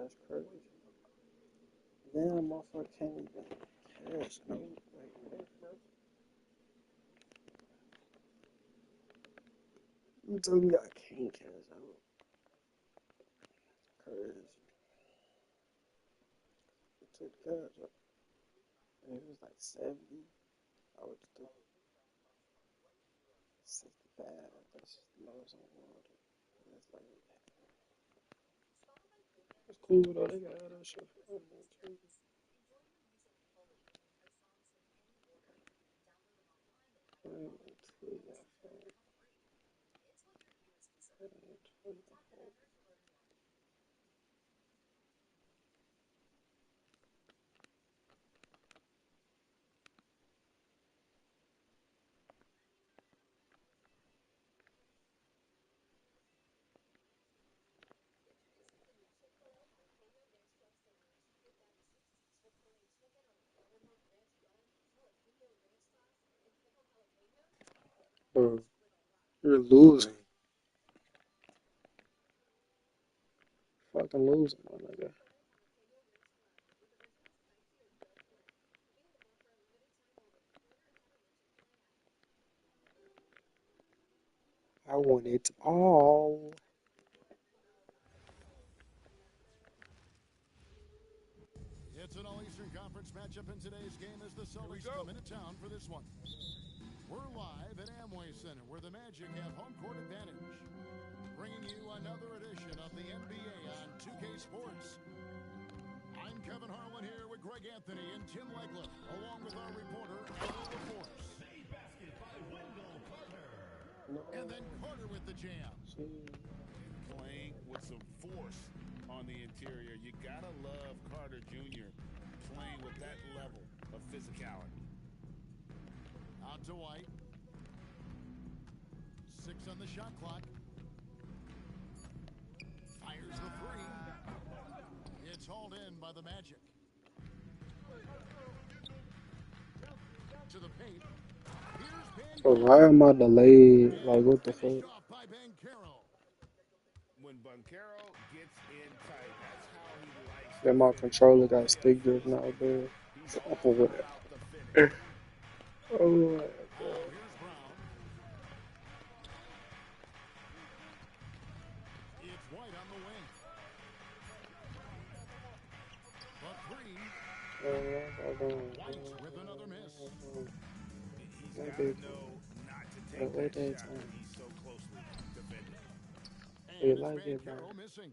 That's crazy. Damn, motherfucker can't even cash no. You told me I can't cash out. Crazy. I took cash out. And it was like 70. I would do 65. That's the lowest on water. That's like, it's cool though. They got other shit for me too. Bro, you're losing. Fucking losing, my nigga. I want it all. It's an All-Eastern Conference matchup, and today's game as the Celtics come into town for this one. We're live at Amway Center, where the Magic have home court advantage. Bringing you another edition of the NBA on 2K Sports. I'm Kevin Harlan here with Greg Anthony and Tim Legler, along with our reporter, Al LaForce. And then Carter with the jam. Playing with some force on the interior. You gotta love Carter Jr. playing with that level of physicality. Out to White. 6 on the shot clock. Fires the three. It's hauled in by the Magic. To the paint. Bro, why am I delayed? Like, what the fuck? When Banchero gets in tight, that's how he likes Yeah, my controller got stick drift now, bro. Oh, whatever. Oh, whatever. It's White on the wing. The three. White with another miss. He's got to know not to take that shot when he's so closely defended. They like it, bro. Missing.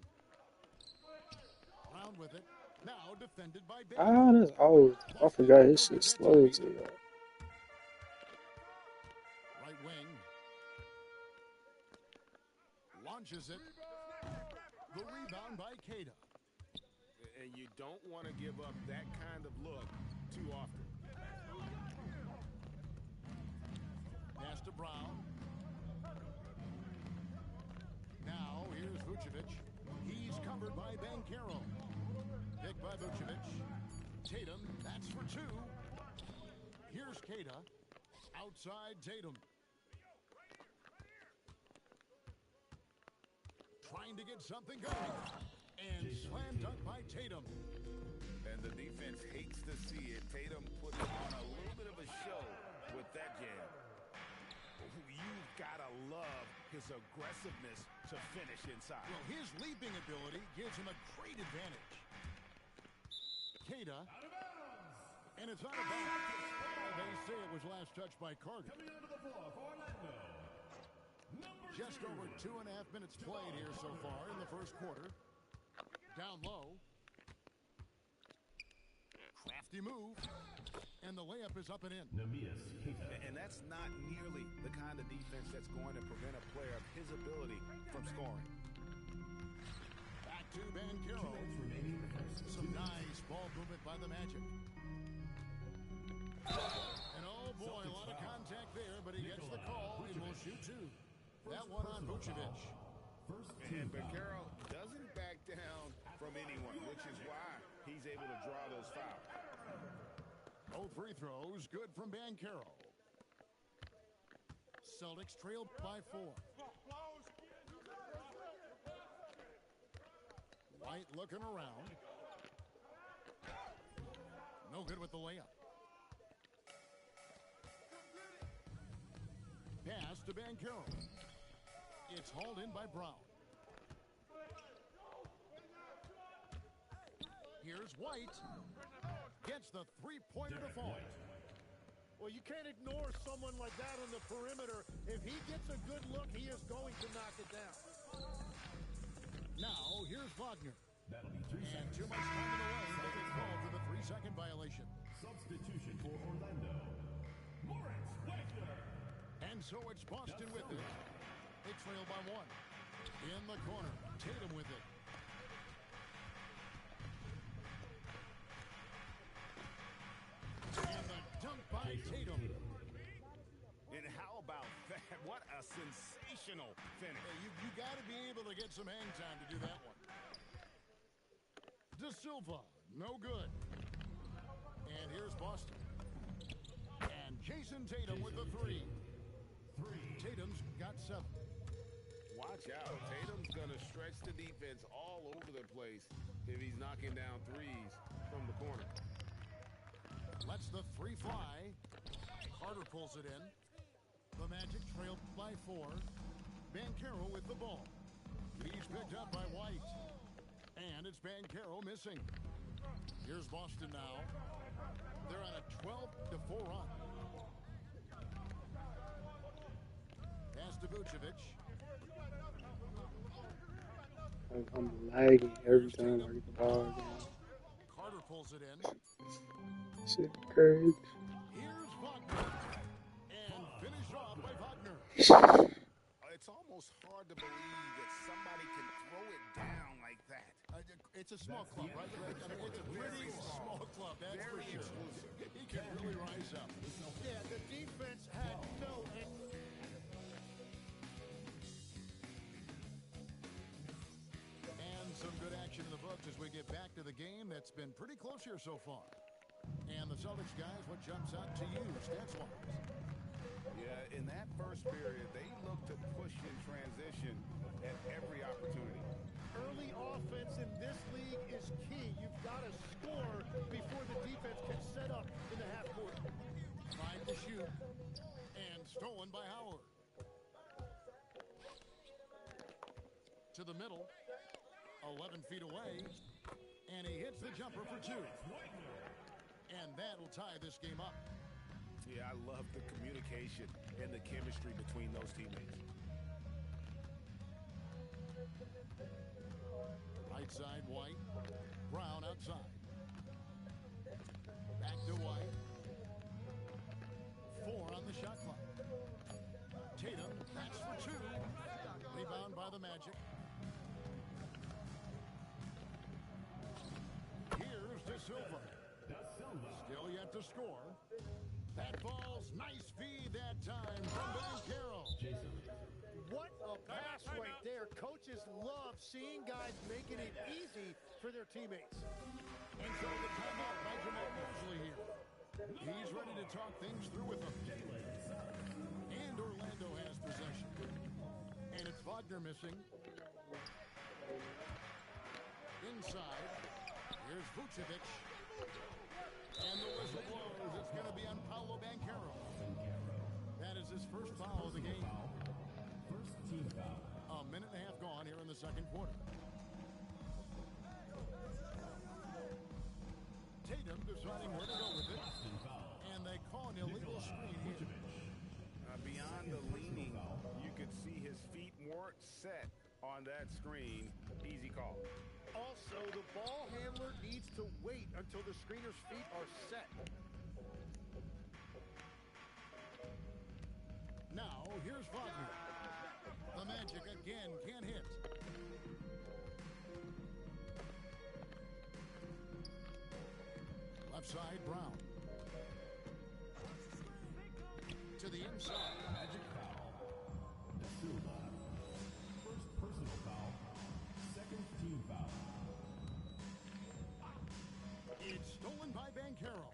Round with it. Now defended by Ah, that's old. I forgot his shit slow as hell. Right wing. Launches it. The rebound by Queta. And you don't want to give up that kind of look too often. Pass to Brown. Now here's Vucevic. He's covered by Banchero. Picked by Vucevic. Tatum, that's for 2. Here's Queta. Outside Tatum. Trying to get something going. And slam dunk by Tatum. And the defense hates to see it. Tatum putting on a little bit of a show with that jam. You've got to love his aggressiveness to finish inside. Well, his leaping ability gives him a great advantage. Queta. And it's out of bounds. They say it was last touched by Carter. Coming onto the floor for Orlando. Just over 2.5 minutes played here so far in the first quarter. Down low. Crafty move. And the layup is up and in. And that's not nearly the kind of defense that's going to prevent a player of his ability from scoring. Back to Banchero. Some nice ball movement by the Magic. And oh boy, a lot of contact there, but he gets the call and will shoot 2. That one on Vucevic. And Banchero doesn't back down from anyone, which is why he's able to draw those fouls. Both free throws good from Banchero. Celtics trail by 4. White White looking around. No good with the layup. Pass to Banchero. It's hauled in by Brown. Here's White. Gets the three-pointer to fall. Well, you can't ignore someone like that on the perimeter. If he gets a good look, he is going to knock it down. Now, here's Wagner. That'll be 3 And seconds. too much time in the lane to get called for the 3-second violation. Substitution for Orlando. Moritz Wagner. And so it's Boston with it. They trail by 1. In the corner, Tatum with it. And the dunk by Tatum. And how about that? What a sensational finish. Hey, you got to be able to get some hang time to do that one. De Silva, no good. And here's Boston. And Jason Tatum with the 3. Tatum's got 7. Watch out. Tatum's going to stretch the defense all over the place if he's knocking down threes from the corner. Lets the 3 fly. Carter pulls it in. The Magic trailed by 4. Banchero with the ball. He's picked up by White. And it's Banchero missing. Here's Boston now. They're on a 12-4 run. Pass to Vucevic. I'm lagging every time I get the ball again. Carter pulls it in. Shit, crazy. Here's Wagner. And finished off by Wagner. It's almost hard to believe that somebody can throw it down like that. It's a small club, right? I mean, it's a pretty small club, that's for Very sure. exclusive. He can really rise up. Yeah, the defense had no... And some good action in the books as we get back to the game that's been pretty close here so far. And the Celtics guys, what jumps out to you stats-wise? Yeah, in that first period, they looked to push in transition at every opportunity. Early offense in this league is key. You've got to score before the defense can set up in the half court. 5 to shoot. And stolen by Howard. To the middle. 11 feet away. And he hits the jumper for 2. And that'll tie this game up. Yeah, I love the communication and the chemistry between those teammates. Right side, White. Brown outside. Back to White. 4 on the shot clock. Tatum, that's for 2. Rebound by the Magic. Here's De Silva. Still yet to score. That ball's nice feed that time from Banchero. What a pass right there. Coaches love seeing guys making it easy for their teammates. And so the timeout by Jamal Mosley here. He's ready to talk things through with them. And Orlando has possession. And it's Wagner missing. Inside. Here's Vucevic. And the whistle blows. It's going to be on Paolo Banchero. That is his first foul of the game. First team foul. A minute and a half gone here in the second quarter. Tatum deciding where to go with it. And they call an illegal screen here. Beyond the leaning, you could see his feet weren't set on that screen. Easy call. Also, the ball handler needs to wait until the screener's feet are set. Now, here's Wagner. The Magic again can't hit. Left side, Brown. To the inside. Magic foul. De Silva. First personal foul. Second team foul. It's stolen by Banchero.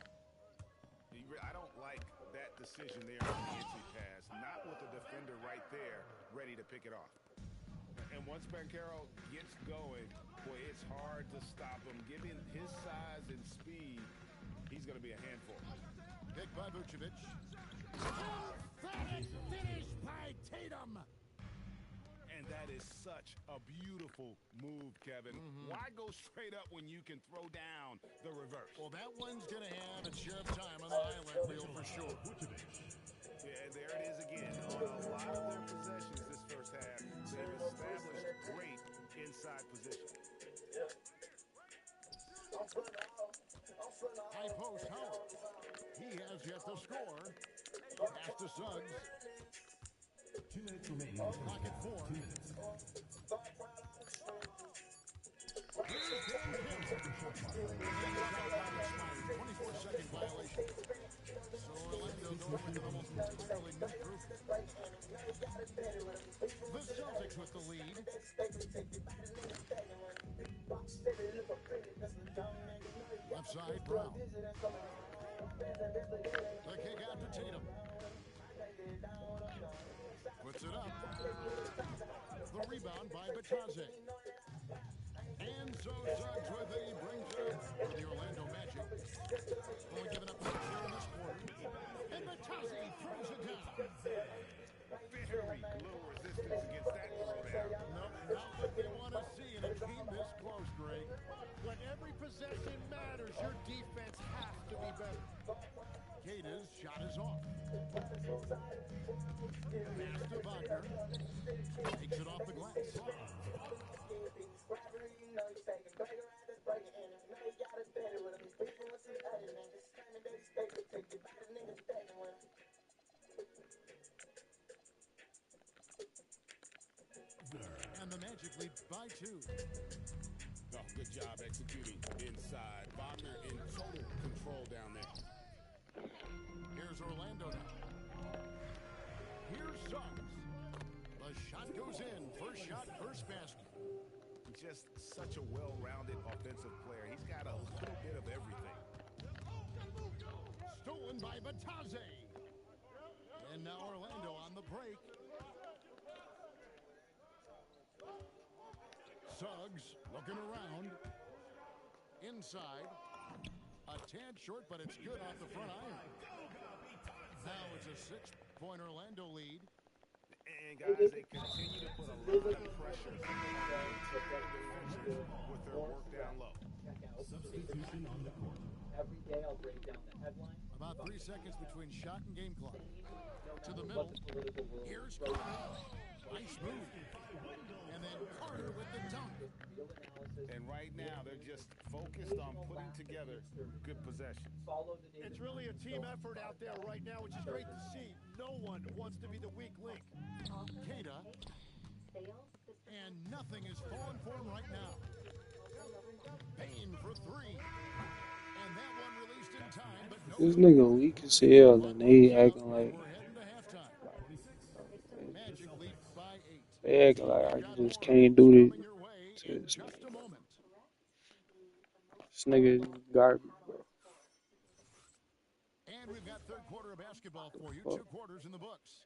I don't like that decision there on the entry pass. Not with the defender right there ready to pick it off. And once Banchero gets going, boy, it's hard to stop him. Given his size and speed, he's going to be a handful. Pick by Vucevic. Emphatic finish by Tatum. And that is such a beautiful move, Kevin. Why go straight up when you can throw down the reverse? Well, that one's going to have its share of time on the highlight reel for sure. Yeah, there it is again. On a lot of their possessions this first half, they've established great inside position. High post, Howard. He has yet to score. Pass to Suggs. 2 minutes remaining. Clock at 4. 2 minutes. Here's Dave Hill. And the timeout expired. 24-second violation. So Orlando going with an almost entirely new group. The Celtics with the lead. Left side, Brown. The kick out to Tatum. Puts it up. The rebound by Batazzi. And so Suggs with it. He brings it up for the Orlando Magic. Only giving up 6 here in this quarter. And Batazzi throws it down. Very little resistance against that throwdown. Not what we want to see in a game this close, Greg. When every possession matters, your defense has to be better. Kata's shot is off. Pass to Wagner. Takes it off the glass. And the Magic lead by 2. Oh, good job executing inside. Wagner in total control down there. Here's Orlando now. Here's Suggs. The shot goes in. First shot, first basket. Just such a well-rounded offensive player. He's got a little bit of everything. Stolen by Batazzi. And now Orlando on the break. Suggs looking around. Inside. A tad short, but it's good off the front iron. Now it's a 6-point Orlando lead. And guys, they continue to put a lot of pressure with their work down low. Substitution on the court. Every day I'll break down the headline. About 3 seconds between shot and game clock. To the middle. Here's Carter. Nice move. And then Carter with the dunk. And right now, they're just focused on putting together good possessions. It's really a team effort out there right now, which is great to see. No one wants to be the weak link. Kata. And nothing is falling for him right now. Payne for 3. And that one released in time, but no. This nigga weak as hell, and they acting like We're heading to halftime. Magic lead by 8. they acting like I just can't do this. Coming your way in just a moment. This nigga is garbage, bro. And we've got third quarter of basketball for you. 2 quarters in the books.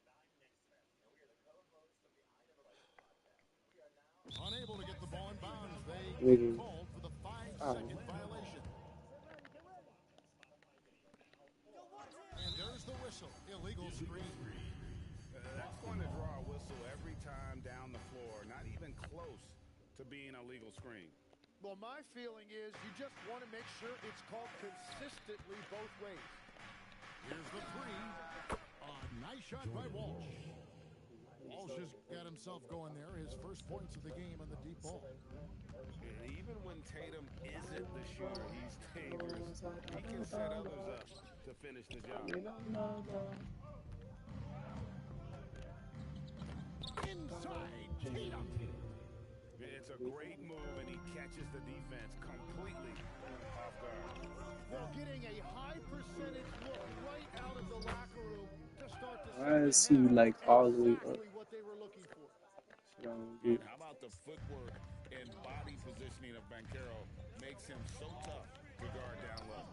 Unable to get the ball in bounds. They Nigga. called for the 5-second violation. And there's the whistle. Illegal screen. That's going to draw a whistle every time down the floor. Not even close to being a legal screen. Well, my feeling is you just want to make sure it's called consistently both ways. Here's the 3. A nice shot by Walsh. Walsh has got himself going there. His first points of the game on the deep ball. And even when Tatum isn't the shooter, he's dangerous. He can set others up to finish the job. Inside Tatum. It's a great move, and he catches the defense completely off guard. Well, getting a high percentage look right out of the locker room to start the Why is he second half. like all the way up? Exactly what they were looking for. How about the footwork and body positioning of Banchero makes him so tough to guard down low.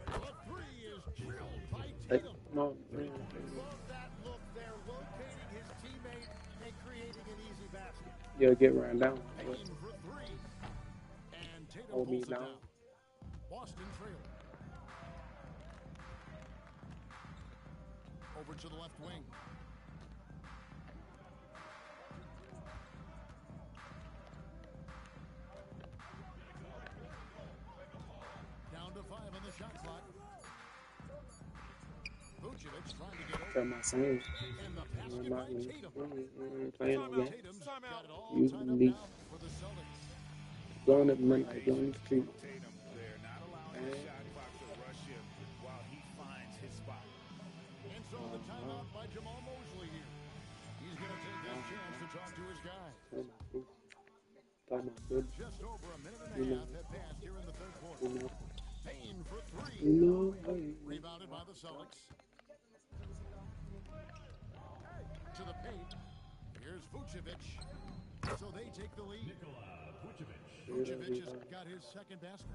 The 3 is drilled by Like, Tatum. no, Love that look there, locating his teammate and creating an easy basket. Yeah, get ran down. Payne for three. And Tatum Hold me pulls it down. down. Boston trail. Over to the left wing. Down to 5 on the shot clock. Vucevic trying to get over. Tell my son. And the basket I'm by not Tatum. playing no game. Tatum's got it all You tied up need now for the Celtics. blowing up midnight, blowing the street. Tatum there, not allowing the shot clock to rush him while he finds his spot. And so the timeout by Jamal Mosley here. He's going to take that chance to talk to his guys. Just over a minute and a half have passed here in the third quarter. Payne for three. Rebounded by the Celtics. To the paint. Here's Vucevic. So they take the lead. Vucevic has got his second basket.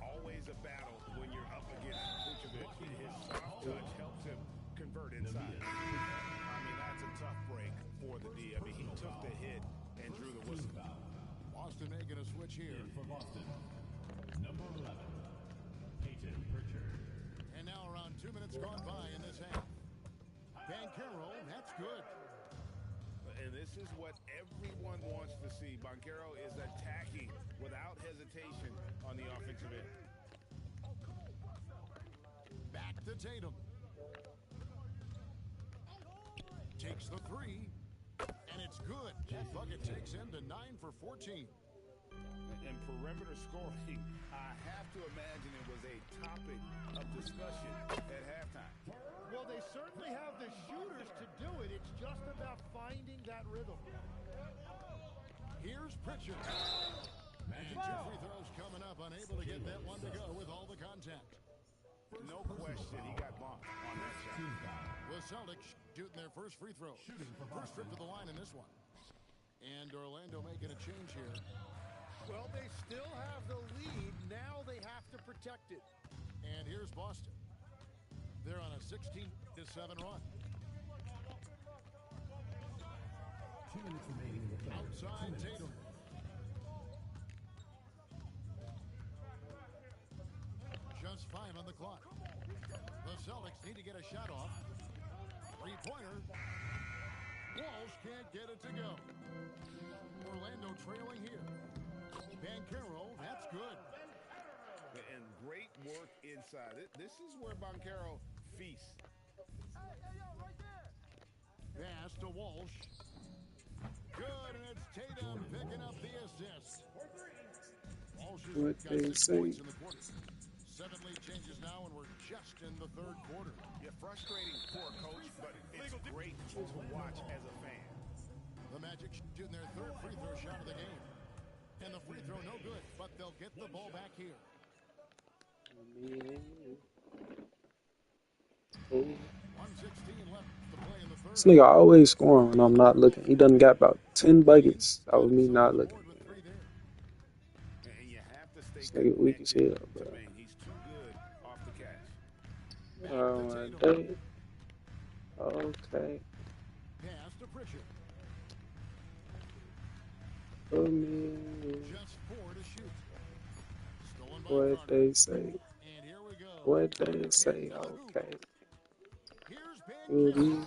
Always a battle when you're up against Vucevic. His soft touch helps him convert inside. I mean, that's a tough break for the D. I mean, he took the hit and drew the whistle. Boston making a switch here. For Boston, number 11, Peyton Pritchard. And now around 2 minutes gone by in this half. Banchero, that's good. And this is what everyone wants to see. Banchero is attacking without hesitation on the offensive end. Back to Tatum. Takes the three. And it's good. That bucket takes him to 9 for 14. And perimeter scoring, I have to imagine it was a topic of discussion at halftime. Well, they certainly have the shooters to do it. It's just about finding that rhythm. Here's Pritchard. Magic 2 free throws coming up. Unable to get that one to go with all the contact. No question, he got bumped on that shot. The Celtics shooting their first free throw. First trip to the line in this one. And Orlando making a change here. Well, they still have the lead. Now they have to protect it. And here's Boston. They're on a 16-7 run. 2 minutes remaining in the third. Outside Tatum. Just 5 on the clock. The Celtics need to get a shot off. Three-pointer. Walsh can't get it to go. Orlando trailing here. Banchero, that's good. And great work inside. This is where Banchero feasts. Pass to Walsh. Good, and it's Tatum picking up the assist. Walsh has What got they 6 say. points in the quarter. 7 lead changes now, and we're just in the third quarter. Yeah, frustrating for a coach, but it's great to watch as a fan. The Magic shooting their third free throw shot of the game. And the free throw no good, but they'll get the ball back here. 1:16 left to play in the third. This nigga always scoring when I'm not looking. He done got about 10 buckets. That was me not looking. With 3 there. And you have to stay This nigga weak as hell, connected bro. to Payne. He's too good off the catch. Oh my day. Okay. Pass to Pritchard. Oh man. Just 4 to shoot. Stolen by What Carter. they say. And here we go. What they say. Okay. Here's Good Banchero. evening.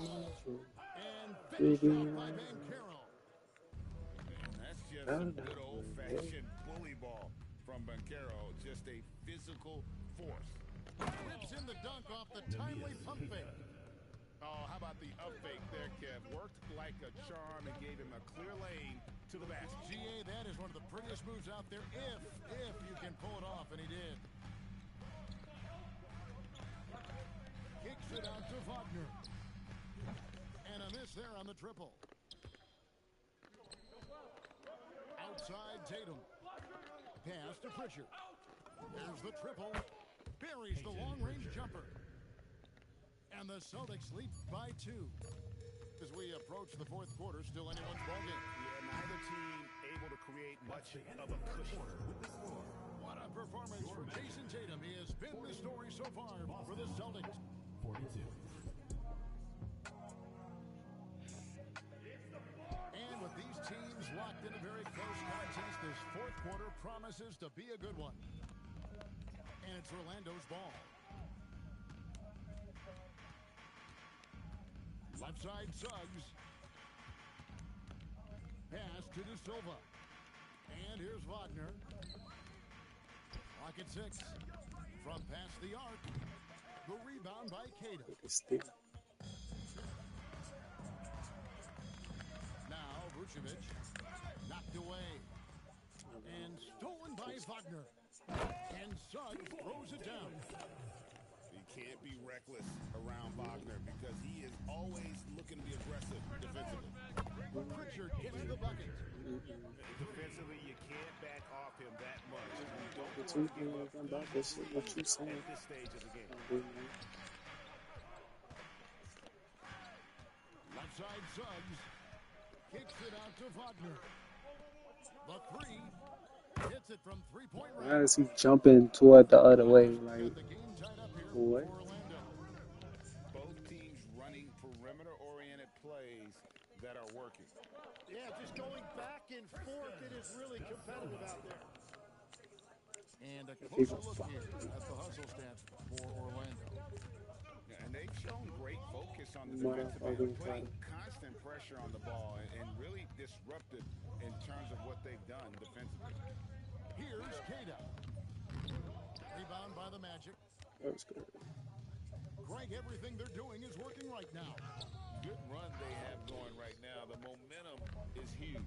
And finished off by Banchero. And that's just some good old-fashioned bully ball from Banchero. Just a physical force. Whips in the dunk off the timely pump fake. Oh, how about the up fake there, Kev? Worked like a charm and gave him a clear lane to the basket. GA, that is one of the prettiest moves out there if you can pull it off, and he did. Kicks it out to Wagner. And a miss there on the triple. Outside Tatum. Pass to Pritchard. There's the triple. Buries the long-range jumper. And the Celtics lead by 2. As we approach the fourth quarter, still anyone's ballgame. Yeah, neither team able to create much of a cushion. What a performance from Jason Tatum. He has been the story so far for the Celtics. 42. And with these teams quarter promises to be a good one. And it's Orlando's ball. Left side Suggs. Pass to De Silva. And here's Wagner. Clock at 6. From past the arc. The rebound by Cato. Now Vucevic. Knocked away. And stolen by Wagner. And Suggs throws it down. You can't be reckless around Wagner because he is always looking to be aggressive defensively. Pritchard gets the bucket. Defensively, you can't back off him that much. You don't What want to you give up think about this? What you saying? at this stage of the game. Left side Suggs. Kicks it out to Wagner. The three. Hits it from 3-point range. Why is he jumping toward the other way? Like, what? Both teams running perimeter-oriented plays that are working. Yeah, just going back and forth. It is really competitive out there. And a closer look here at the hustle stats for Orlando. Yeah, and they've shown great focus on the defensive end, putting constant pressure on the ball and really disruptive in terms of what they've done defensively. Here's Cato. Rebound by the Magic. That was good. Greg, everything they're doing is working right now. Good run they have going right now. The momentum is huge.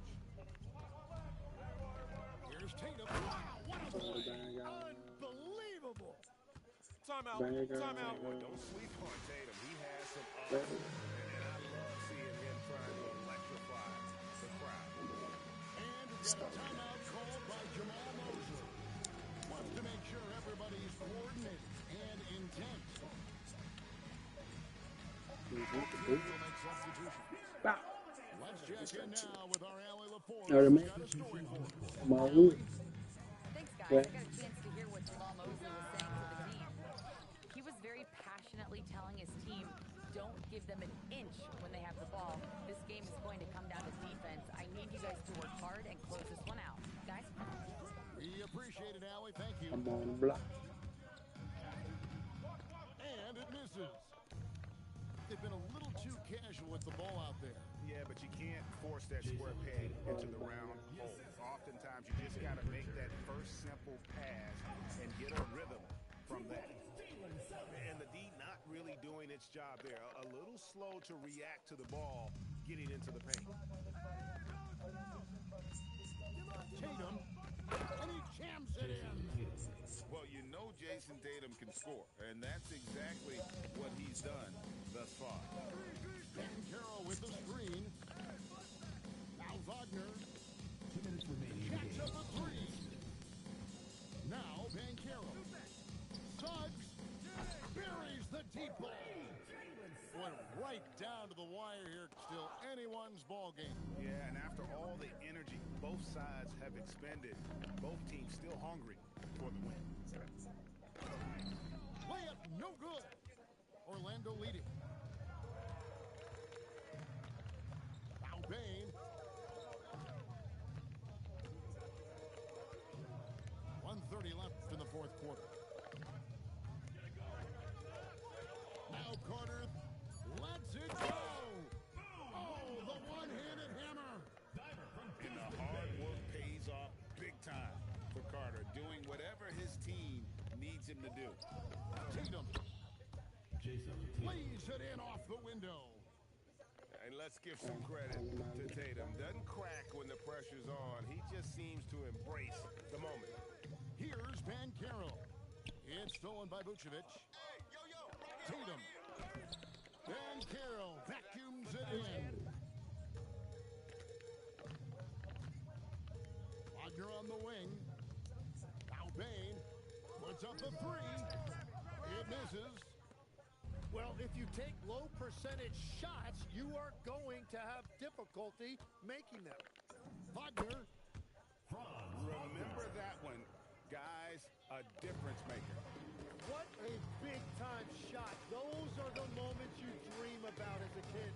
Here's Tatum. Wow, what a play. Unbelievable. Timeout. Timeout. Don't sleep on Tatum. He has some up. And I love seeing him trying to electrify the crowd. And we've got a timeout called by Jamal Mosley. Wants to make sure everybody's coordinated and intent. We'll make substitutions. Let's check in now with our Allie LaForce. Who's got a story for us. Thanks, guys. What? I got a chance to hear what Jamal Mosley was saying to the team. He was very passionately telling his team, don't give them an inch when they have the ball. This game is going to come down to defense. I need you guys to work hard and close this one out. Guys? We appreciate it, Allie. Thank you. I'm on the block. And it misses. They've been a little too casual with the ball out there. Yeah, but you can't force that square peg into the round hole. Oftentimes, you just got to make that first simple pass and get a rhythm from that. And the D not really doing its job there. A little slow to react to the ball getting into the paint. Tatum, and he jams it in. Well, you know Jason Tatum can score, and that's exactly what he's done thus far. Ben Carroll with the screen. Now Wagner. 2 minutes remaining in the Jacks game. up a three. Now Van Carroll. Suggs buries the deep ball. Went right down to the wire here. Still anyone's ball game. Yeah, and after all the energy both sides have expended, both teams still hungry for the win. Layup no good. Orlando leading. Now Bain. 1:30 left in the fourth quarter. Now Carter lets it go. Oh, the one-handed hammer. And the hard work pays off big time for Carter, doing whatever his team needs him to do. Tatum Jason lays it in off the window. And let's give some credit to Tatum. Doesn't crack when the pressure's on. He just seems to embrace the moment. Here's Van Carroll. It's stolen by Vucevic. Tatum. Van Carroll vacuums it in. Wagner on the wing. Now Bain puts up the three. It misses. Well, if you take low percentage shots, you are going to have difficulty making them. Wagner. Remember that one, guys, a difference maker. What a big-time shot. Those are the moments you dream about as a kid.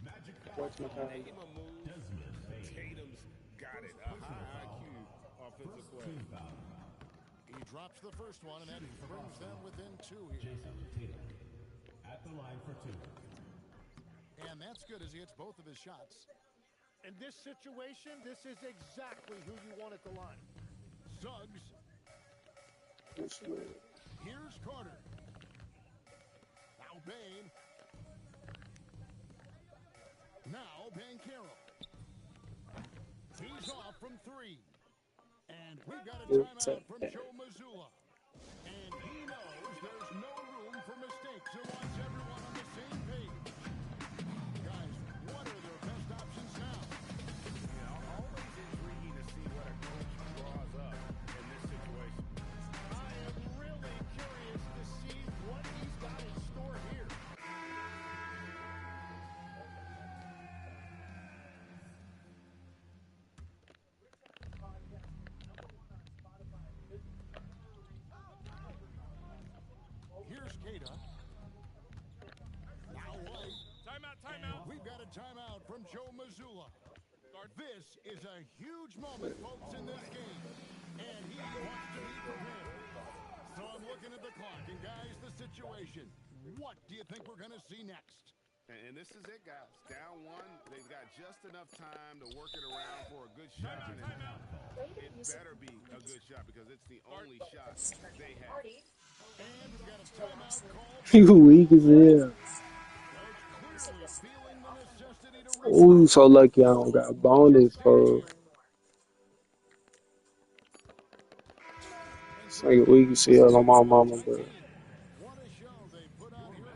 Magic What's my time? Name a move. Tatum's got it. A high offensive First play. team foul. He drops the first one, and that brings them within 2 here. Jason Tatum at the line for 2. And that's good as he hits both of his shots. In this situation, this is exactly who you want at the line. Suggs. This man. Here's Carter. Now Bain. Now Banchero. He's off from 3. And we've got a timeout from Joe Mazzulla. And he knows there's no room for mistakes and wants everyone on the same page. Guys, what are their best options now? Always intriguing to see what a coach draws up in this situation. I am really curious to see what he's got in store here. Here's Kata. Now White. Timeout. We've got a timeout from Joe Mazzulla. This is a huge moment, folks, in this game. And he wants to be prepared. So I'm looking at the clock. And, guys, the situation. What do you think we're going to see next? And this is it, guys. Down 1. They've got just enough time to work it around for a good shot. It better be a good shot because it's the only shot they have. And we've got a timeout call. You weak as hell. Clearly feeling the necessity to Ooh, so lucky I don't got bonus, for. It's like weak as hell on my mama, bro. What a show they put on here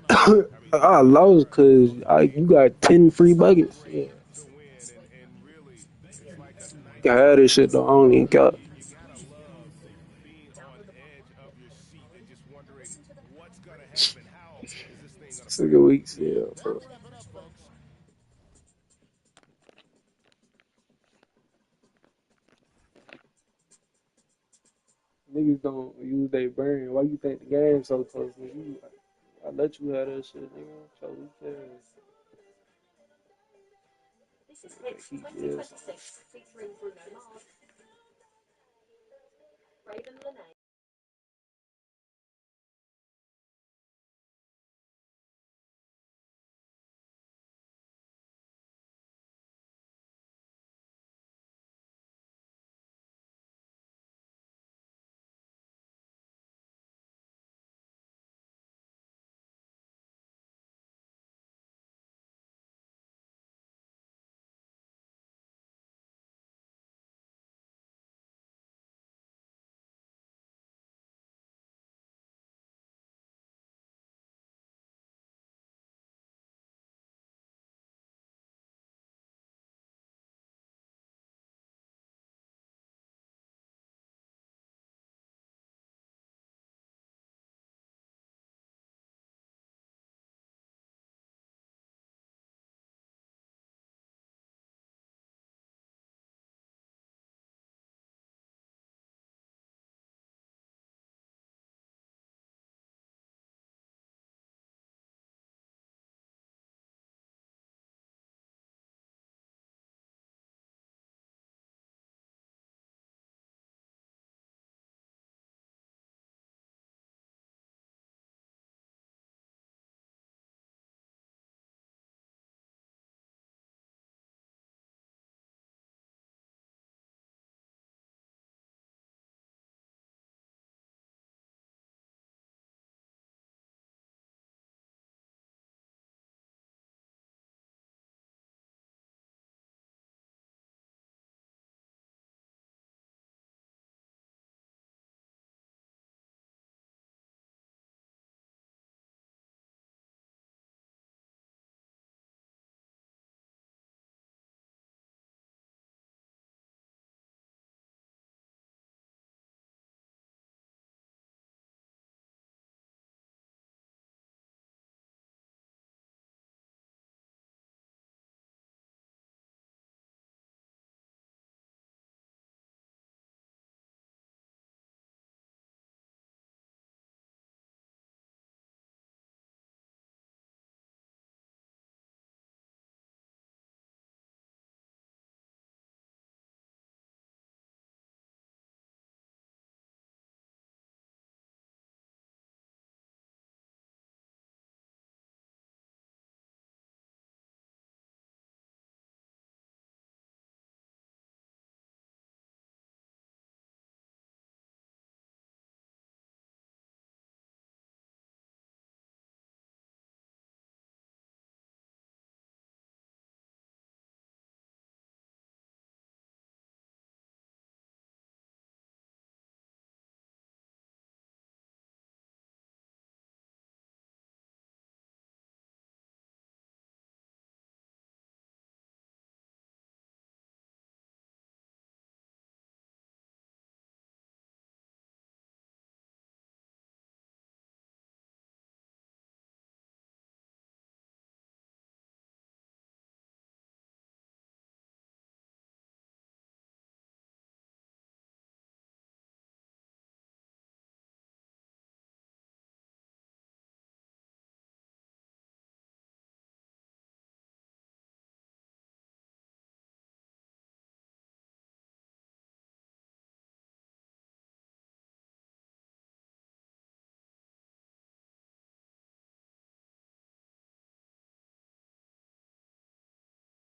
at home tonight. I lost because you got 10 free buckets. Yeah. To win, and really, it's like a night. You can have this shit though. I don't even care. You gotta love being on edge of your seat and just wondering what's gonna happen. How is this thing gonna It's play like a out? weak as hell, bro. That'll wrap it up, folks. Niggas don't use their brain. Why you think the game so close? Nigga? I let you have that shit, nigga. So we can.